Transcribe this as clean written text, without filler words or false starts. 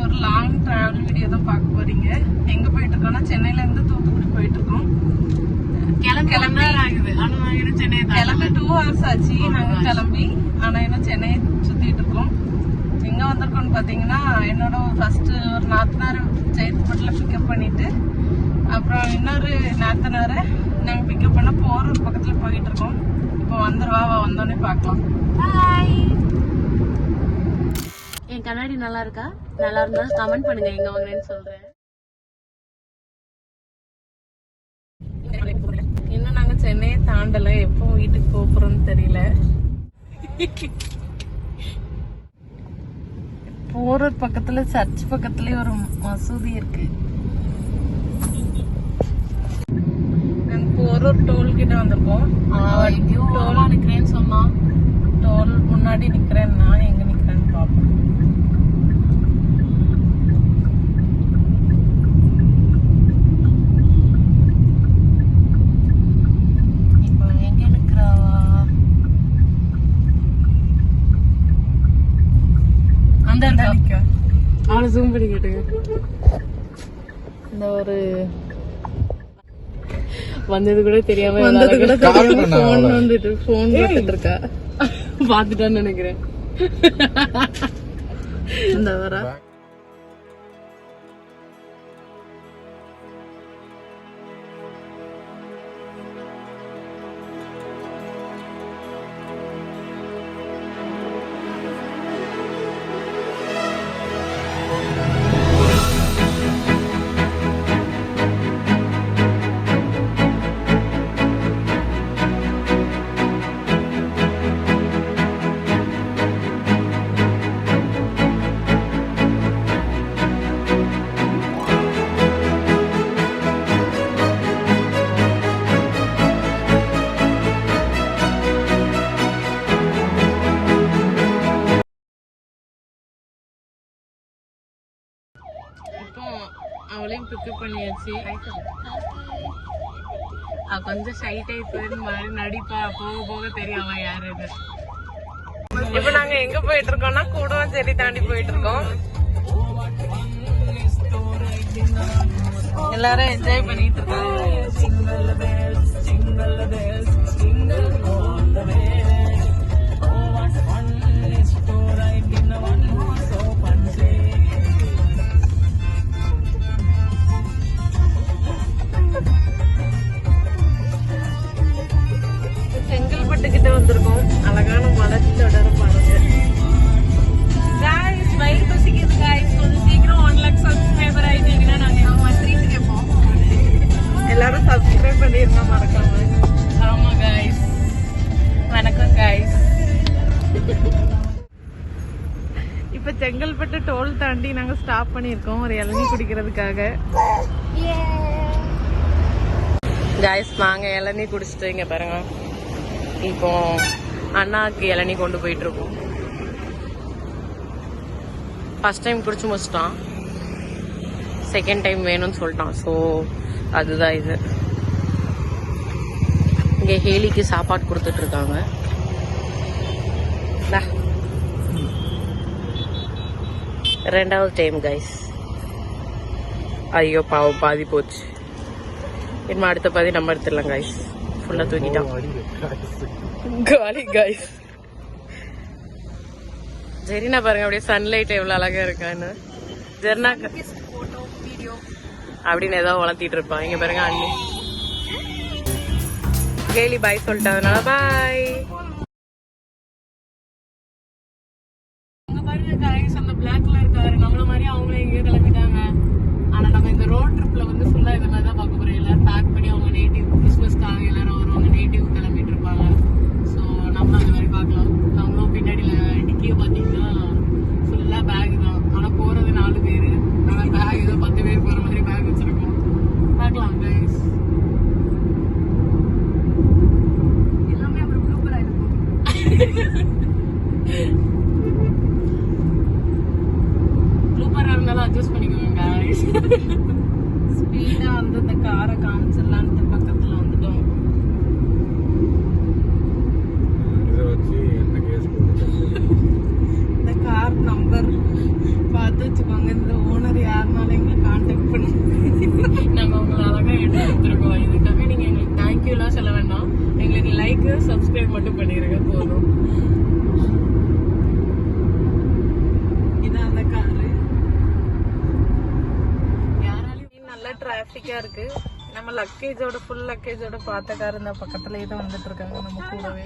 ஒரு long travel video தான் பார்க்க போறீங்க. எங்க போயிட்டு இருக்கோம்னா சென்னையில இருந்து தூத்துக்குடி போயிட்டு இருக்கோம். கிளம்பி 2 hours ஆச்சு நாங்க கிளம்பி. ஆனா இன்னும் சென்னையை சுத்திட்டு இருக்கோம். எங்க வந்திருக்கோம்னு பாத்தீங்கன்னா, என்னோட ஃபர்ஸ்ட் ஒரு நாத்தனாரை ஜெயத்துப்பட்டில் பிக்கப் பண்ணிட்டு, அப்புறம் இன்னொரு நாத்தனாரை நாங்க பிக்கப் பண்ண போரூர் பக்கத்துல போயிட்டு இருக்கோம். இப்போ வந்துருவா, வந்தோடனே பார்க்கலாம். என் கண்ணாடி நல்லா இருக்கா? நல்லா இருந்தா கமெண்ட் பண்ணுங்க எங்க வாங்குறேன்னு சொல்றேன். இன்னும் நாங்க சென்னையை தாண்டல, எப்போ வீட்டுக்கு போறோம்னு தெரியல. போரூர் பக்கத்துல சர்ச் பக்கத்துலயே ஒரு மசூதி இருக்கு. நாங்க போரூர் டோல் கிட்ட வந்திருக்கோம். டோல் நிக்கிறேன்னு சொன்னா, டோல் முன்னாடி நிக்கிறேன். நான் எங்க நிக்கிறேன்னு பாப்போம். இப்போ எங்க நிக்கிறாவா? அந்த நிக்க அவனை ஜூம் பண்ணி கேட்டுங்க. இந்த ஒரு வந்தது கூட தெரியாம போன் வந்துட்டு போன் பார்த்துட்டு இருக்கா. பாத்துட்டான்னு நினைக்கிறேன். இந்த வர அவளையும் பிக்கப் பண்ணியாச்சு. கொஞ்சம் ஷை டைப் மாதிரி நடிப்பா, போக போக தெரியும் அவன் யாருன்னு. இப்ப நாங்க எங்க போயிட்டு இருக்கோம்னா, கூடுவாஞ்சேரி தாண்டி போயிட்டு இருக்கோம். எல்லாரும் என்ஜாய் பண்ணிட்டு இருக்காங்க. செங்கல்பட்டுக்கிட்ட வந்திருக்கோம். அழகான மலை தொடர பாருங்க. गाइस வயிறு பசிக்குது गाइस. கொஞ்சம் சீக்கிரம் 1 lakh சப்ஸ்கிரைபர் ஆயிட்டீங்கன்னா நாங்க ட்ரீட் கேட்போம். எல்லாரும் சப்ஸ்கிரைப் பண்ணிருங்க மறக்காம. ஆமா गाइस. வணக்கம் गाइस. இப்ப செங்கல்பட்டு டோல் தாண்டி நாங்க ஸ்டாப் பண்ணிருக்கோம் ஒரு இளநீ குடிக்கிறதுக்காக. गाइस நாங்க இளநீ குடிச்சிட்டு இங்க பாருங்க. இப்போ அண்ணாக்கு இளநீ கொண்டு போயிட்டு இருக்கோம். ஃபர்ஸ்ட் டைம் குடிச்சு முடிச்சிட்டான், செகண்ட் டைம் வேணும்னு சொல்லிட்டான். ஸோ அதுதான் இது. இங்கே ஹேலிக்கு சாப்பாடு கொடுத்துட்டு இருக்காங்க. ரெண்டாவது டைம் கைஸ். ஐயோ பாவம், பாதி போச்சு. இனிமே அடுத்த பாதி நம்ம எடுத்துடலாம் கைஸ். ஃபுல்லா தூக்கிட்டான். காலி கைஸ். ஜெரினா பாருங்க அப்படியே சன்லைட் எவ்வளவு அழகா இருக்கான்னு. ஜெர்னா அப்படின்னு ஏதாவது வளர்த்திட்டு இருப்பான். இங்க பாருங்க அண்ணி கேலி பாய் சொல்லிட்டதுனால பாய். பாருங்க கைஸ், அந்த பிளாக் கலர் கார் நம்மள மாதிரி அவங்களும் எங்கேயோ கிளம்பிட்டாங்க. ஆனா நம்ம இந்த ரோட் ட்ரிப்ல வந்து ஃபுல்லா இந்த மாதிரி தான் பார்க்க போறோம். எல்லாரும் பேக் பண்ணி அவங்க நேட்டிவ் கிறிஸ்மஸ்க்காக எல்லாரும் வருவாங்க, நேட்டிவ் கிளம்பிட்டு இருப்பாங்க. ஸோ நம்ம அந்த மாதிரி பார்க்கலாம். நம்மளும் பின்னாடி டிக்கியை பார்த்தீங்கன்னா ஃபுல்லா பேக் தான். ஆனா போறது 4 பேர். ஆனா பேக் ஏதோ 10 பேர் போற மாதிரி பேக் வச்சிருக்கோம். பார்க்கலாம் கைஸ். எல்லாமே அப்புறம் ப்ளூப்பர் ஆயிருக்கும். ப்ளூப்பரா இருந்தாலும் அட்ஜஸ்ட் பண்ணிக்கோங்க கைஸ். ஸ்பீடா வந்து இந்த காரை காமிச்சிடலான்னு பக்கத்துல வந்துட்டோம். இந்த கார் நம்பர் பார்த்து வச்சுக்கோங்க. இந்த டிராபிக்கா இருக்கு. நம்ம லக்கேஜோட ஃபுல் லக்கேஜோட பார்த்த கார் இந்த பக்கத்துலயே தான் வந்துட்டு இருக்காங்க நம்ம கூடவே.